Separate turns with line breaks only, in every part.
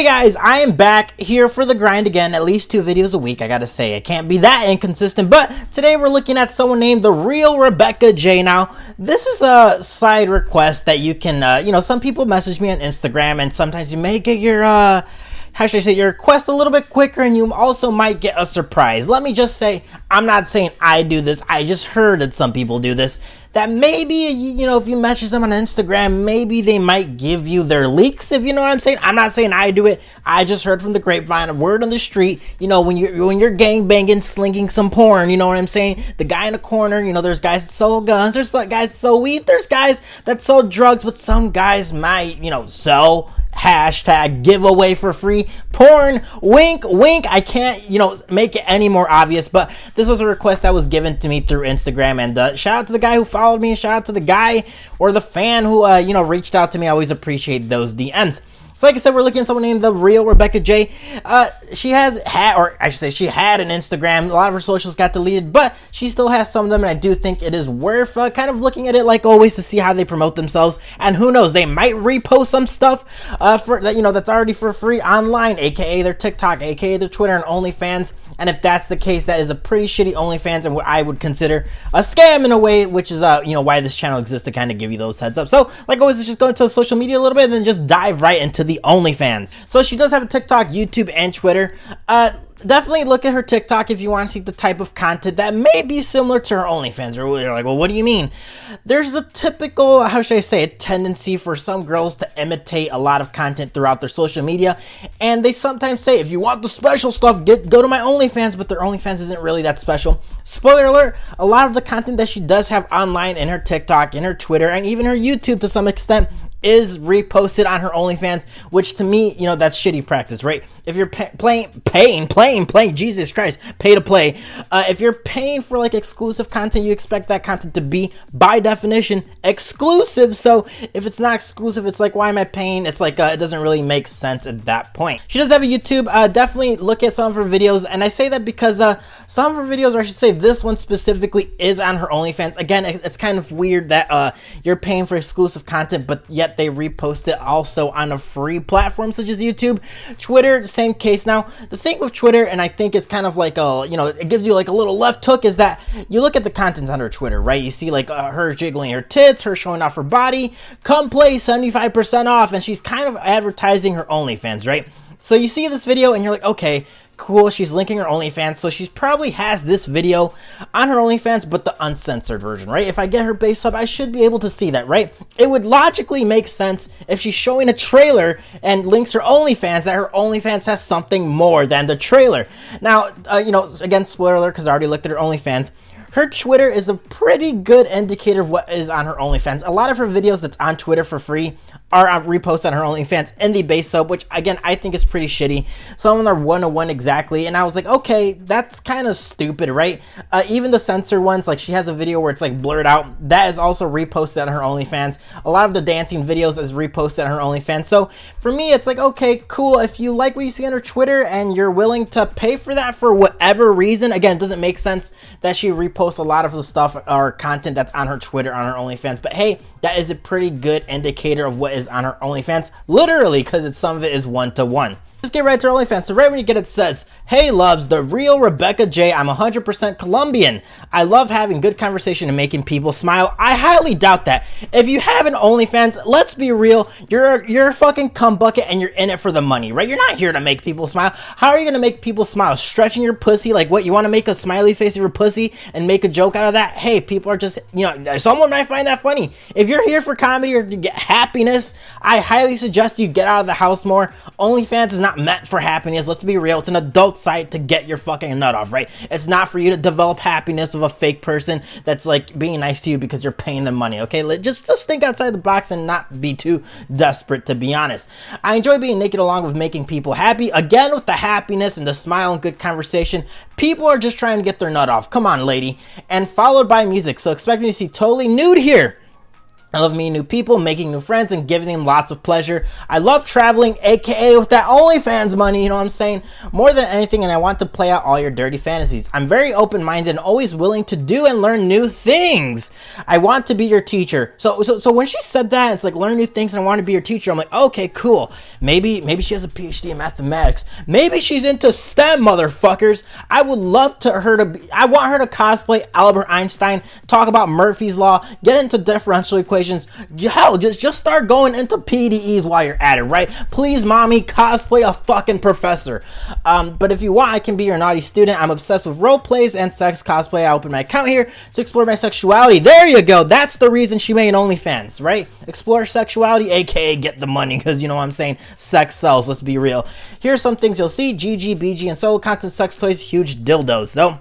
guys, I am back here for the grind again, at least 2 videos a week. I gotta say, I can't be that inconsistent, but today we're looking at someone named therealrebeccaj. Now, this is a side request that you can, some people message me on Instagram, and sometimes you may get your, how should I say, your request a little bit quicker, and you also might get a surprise. Let me just say, I'm not saying I do this, I just heard that some people do this, that maybe, if you message them on Instagram, maybe they might give you their leaks, if you know what I'm saying. I'm not saying I do it, I just heard from the grapevine, a word on the street, when you're gangbanging, slinging some porn, you know what I'm saying, the guy in the corner, there's guys that sell guns, there's guys that sell weed, there's guys that sell drugs, but some guys might, sell hashtag giveaway for free porn. Wink wink. I can't make it any more obvious, but this was a request that was given to me through Instagram, and shout out to the guy who followed me, and shout out to the guy or the fan who reached out to me. I always appreciate those DMs. So like I said, we're looking at someone named therealrebeccaj. She had an Instagram. A lot of her socials got deleted, but she still has some of them, and I do think it is worth kind of looking at it like always to see how they promote themselves. And who knows, they might repost some stuff for that that's already for free online, aka their TikTok, aka their Twitter and OnlyFans. And if that's the case, that is a pretty shitty OnlyFans and what I would consider a scam in a way, which is why this channel exists, to kind of give you those heads up. So like always, let's just go into social media a little bit and then just dive right into the OnlyFans. So she does have a TikTok, YouTube, and Twitter. Definitely look at her TikTok if you want to see the type of content that may be similar to her OnlyFans. Or you're like, well, what do you mean? There's a typical, how should I say, a tendency for some girls to imitate a lot of content throughout their social media, and they sometimes say, if you want the special stuff, go to my OnlyFans, but their OnlyFans isn't really that special. Spoiler alert, a lot of the content that she does have online in her TikTok, in her Twitter, and even her YouTube to some extent is reposted on her OnlyFans, which to me, that's shitty practice, right? If you're paying, Jesus Christ, pay to play. If you're paying for like exclusive content, you expect that content to be, by definition, exclusive. So if it's not exclusive, it's like, why am I paying? It's like, it doesn't really make sense at that point. She does have a YouTube. Definitely look at some of her videos. And I say that because some of her videos, or I should say this one specifically, is on her OnlyFans. Again, it's kind of weird that you're paying for exclusive content, but yet they repost it also on a free platform such as YouTube. Twitter, same case. Now, the thing with Twitter, and I think it's kind of like it gives you like a little left hook, is that you look at the content on her Twitter, right? You see like her jiggling her tits, her showing off her body, come play 75% off, and she's kind of advertising her OnlyFans, right? So you see this video and you're like, okay, cool, she's linking her OnlyFans, so she probably has this video on her OnlyFans, but the uncensored version, right? If I get her base sub, I should be able to see that, right? It would logically make sense if she's showing a trailer and links her OnlyFans, that her OnlyFans has something more than the trailer. Now, again, spoiler alert, because I already looked at her OnlyFans. Her Twitter is a pretty good indicator of what is on her OnlyFans. A lot of her videos that's on Twitter for free are reposted on her OnlyFans in the base sub, which again, I think is pretty shitty. Some of them are 1-to-1 exactly, and I was like, okay, that's kind of stupid, right? Even the censored ones, like she has a video where it's like blurred out, that is also reposted on her OnlyFans. A lot of the dancing videos is reposted on her OnlyFans. So for me, it's like, okay, cool. If you like what you see on her Twitter and you're willing to pay for that for whatever reason, again, it doesn't make sense that she reposts a lot of the stuff or content that's on her Twitter on her OnlyFans, but hey, that is a pretty good indicator of what is on her OnlyFans, literally, because some of it is 1-to-1. Just get right to her OnlyFans. So right when you get it, says, hey loves, the real Rebecca J. I'm 100% Colombian. I love having good conversation and making people smile. I highly doubt that. If you have an OnlyFans, let's be real, you're a fucking cum bucket and you're in it for the money, right? You're not here to make people smile. How are you gonna make people smile? Stretching your pussy? Like what, you want to make a smiley face of your pussy and make a joke out of that? Hey, people are just, someone might find that funny. If you're here for comedy or to get happiness, I highly suggest you get out of the house more. OnlyFans is not meant for happiness. Let's be real. It's an adult site to get your fucking nut off, right? It's not for you to develop happiness with a fake person that's like being nice to you because you're paying them money, okay? Just think outside the box and not be too desperate, to be honest. I enjoy being naked along with making people happy. Again, with the happiness and the smile and good conversation, people are just trying to get their nut off. Come on, lady. And followed by music. So expect me to see totally nude here. I love meeting new people, making new friends, and giving them lots of pleasure. I love traveling, aka with that OnlyFans money, you know what I'm saying? More than anything, and I want to play out all your dirty fantasies. I'm very open-minded and always willing to do and learn new things. I want to be your teacher. So when she said that, it's like learn new things and I want to be your teacher. I'm like, okay, cool. Maybe she has a PhD in mathematics. Maybe she's into STEM, motherfuckers. I would love I want her to cosplay Albert Einstein, talk about Murphy's Law, get into differential equations. Hell, just start going into PDEs while you're at it, right? Please, mommy, cosplay a fucking professor. But if you want, I can be your naughty student. I'm obsessed with role plays and sex cosplay. I opened my account here to explore my sexuality. There you go. That's the reason she made OnlyFans, right? Explore sexuality, aka get the money, because you know what I'm saying? Sex sells, let's be real. Here's some things you'll see: GG, BG, and solo content, sex toys, huge dildos. So,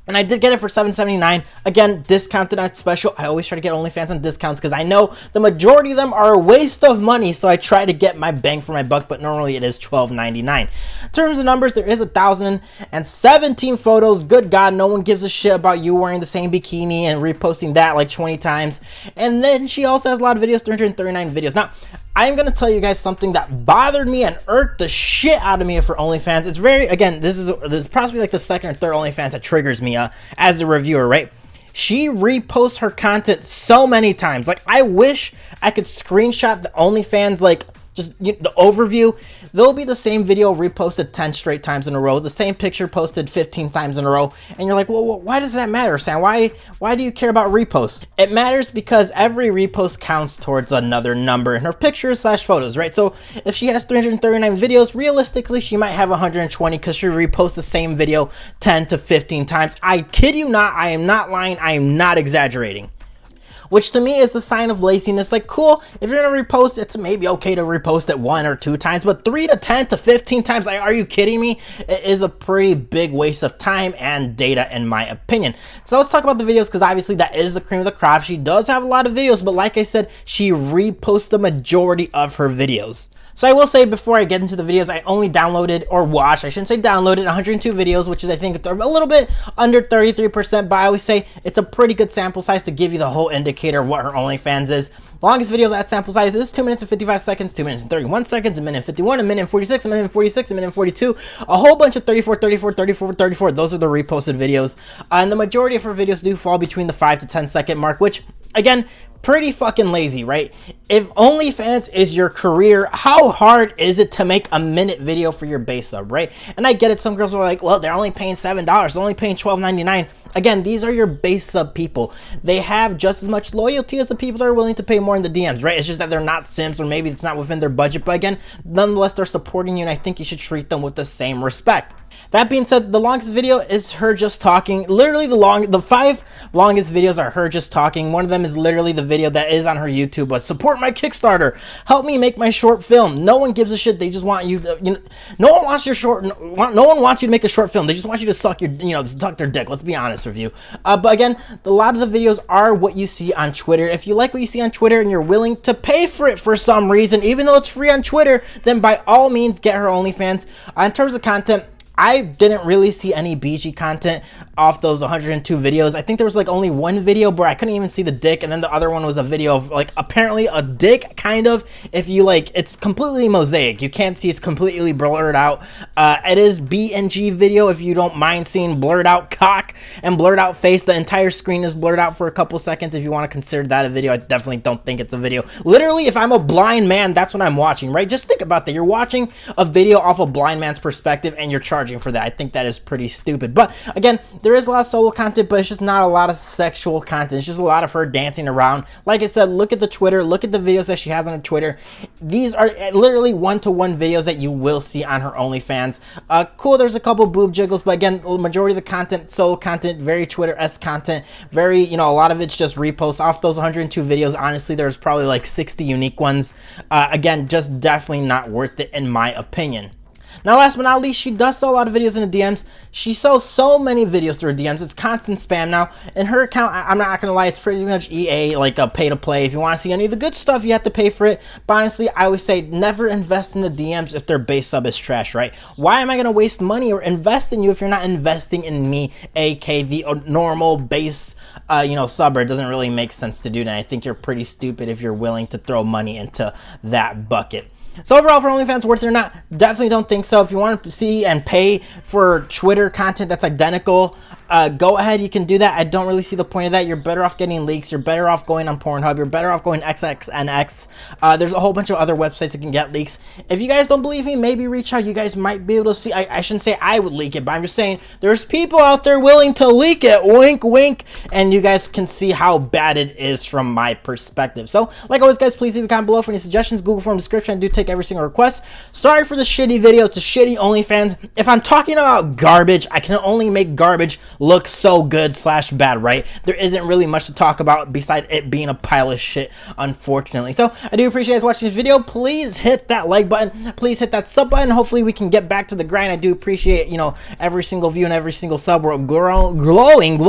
and I did get it for $7.79. Again, discounted on special. I always try to get OnlyFans on discounts because I know the majority of them are a waste of money. So I try to get my bang for my buck, but normally it is $12.99. In terms of numbers, there is 1,017 photos. Good God, no one gives a shit about you wearing the same bikini and reposting that like 20 times. And then she also has a lot of videos, 339 videos. Now, I'm going to tell you guys something that bothered me and irked the shit out of me for OnlyFans. It's very, again, this is possibly like the second or third OnlyFans that triggers me as a reviewer, right? She reposts her content so many times. Like, I wish I could screenshot the OnlyFans, like, just the overview. There'll be the same video reposted 10 straight times in a row, the same picture posted 15 times in a row, and you're like, well, why does that matter, Sam? Why do you care about reposts? It matters because every repost counts towards another number in her pictures / photos, right? So if she has 339 videos, realistically, she might have 120 because she reposts the same video 10 to 15 times. I kid you not. I am not lying. I am not exaggerating. Which to me is a sign of laziness. Like, cool, if you're gonna repost, it's maybe okay to repost it 1 or 2 times, but 3 to 10 to 15 times, like, are you kidding me? It is a pretty big waste of time and data, in my opinion. So let's talk about the videos, because obviously that is the cream of the crop. She does have a lot of videos, but like I said, she reposts the majority of her videos. So I will say, before I get into the videos, I only downloaded or watched, I shouldn't say downloaded, 102 videos, which is, I think, a little bit under 33%, but I always say it's a pretty good sample size to give you the whole indicator of what her OnlyFans is. The longest video of that sample size is 2 minutes and 55 seconds, 2 minutes and 31 seconds, 1 minute and 51, 1 minute and 46, 1 minute and 46, 1 minute and 42, a whole bunch of 34, 34, 34, 34. Those are the reposted videos. And the majority of her videos do fall between the 5 to 10 second mark, which, again, pretty fucking lazy, right? If OnlyFans is your career, how hard is it to make a minute video for your base sub, right? And I get it, some girls are like, well, they're only paying $7, they're only paying $12.99. Again, these are your base sub people. They have just as much loyalty as the people that are willing to pay more in the DMs, right? It's just that they're not simps, or maybe it's not within their budget, but again, nonetheless, they're supporting you, and I think you should treat them with the same respect. That being said, the longest video is her just talking. Literally the 5 longest videos are her just talking. One of them is literally the video that is on her YouTube, but support my Kickstarter, help me make my short film. No one gives a shit. They just want you to, no one wants your short, no one wants you to make a short film. They just want you to suck your, suck their dick. Let's be honest with you. But again, a lot of the videos are what you see on Twitter. If you like what you see on Twitter and you're willing to pay for it for some reason, even though it's free on Twitter, then by all means get her OnlyFans. In terms of content, I didn't really see any BG content off those 102 videos. I think there was like only one video where I couldn't even see the dick, and then the other one was a video of like apparently a dick, kind of. If you like, it's completely mosaic. You can't see, it's completely blurred out. It is BNG video if you don't mind seeing blurred out cock and blurred out face. The entire screen is blurred out for a couple seconds. If you want to consider that a video, I definitely don't think it's a video. Literally, if I'm a blind man, that's what I'm watching, right? Just think about that. You're watching a video off a blind man's perspective and you're charging for that. I think that is pretty stupid. But again, there is a lot of solo content, but it's just not a lot of sexual content. It's just a lot of her dancing around. Like I said, look at the Twitter, look at the videos that she has on her Twitter. These are literally one-to-one videos that you will see on her OnlyFans. Cool, there's a couple boob jiggles, but again, the majority of the content, solo content, very Twitter-esque content, very, a lot of it's just reposts. Off those 102 videos, honestly, there's probably like 60 unique ones. Again, just definitely not worth it in my opinion. Now, last but not least, she does sell a lot of videos in the DMs. She sells so many videos through her DMs. It's constant spam now. In her account, I'm not gonna lie, it's pretty much EA, like a pay to play. If you want to see any of the good stuff, you have to pay for it. But honestly, I always say never invest in the DMs if their base sub is trash, right? Why am I gonna waste money or invest in you if you're not investing in me, aka the normal base, subber? It doesn't really make sense to do that. I think you're pretty stupid if you're willing to throw money into that bucket. So overall, for OnlyFans, worth it or not? Definitely don't think so. If you want to see and pay for Twitter content that's identical, go ahead, you can do that. I don't really see the point of that. You're better off getting leaks. You're better off going on Pornhub. You're better off going XXNX. There's a whole bunch of other websites that can get leaks. If you guys don't believe me, maybe reach out. You guys might be able to see. I shouldn't say I would leak it, but I'm just saying there's people out there willing to leak it. Wink, wink. And you guys can see how bad it is from my perspective. So, like always, guys, please leave a comment below for any suggestions. Google form description. I do take every single request. Sorry for the shitty video. It's a shitty OnlyFans. If I'm talking about garbage, I can only make garbage look so good / bad, right? There isn't really much to talk about besides it being a pile of shit, unfortunately. So I do appreciate you guys watching this video. Please hit that like button. Please hit that sub button. Hopefully we can get back to the grind. I do appreciate, every single view and every single sub. We're glowing.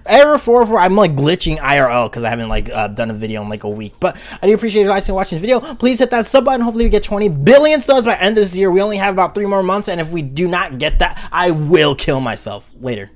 Error 404. I'm like glitching IRL because I haven't done a video in like a week. But I do appreciate you guys watching this video. Please hit that sub button. Hopefully we get 20 billion subs by the end of this year. We only have about 3 more months, and if we do not get that, I will kill myself. Later.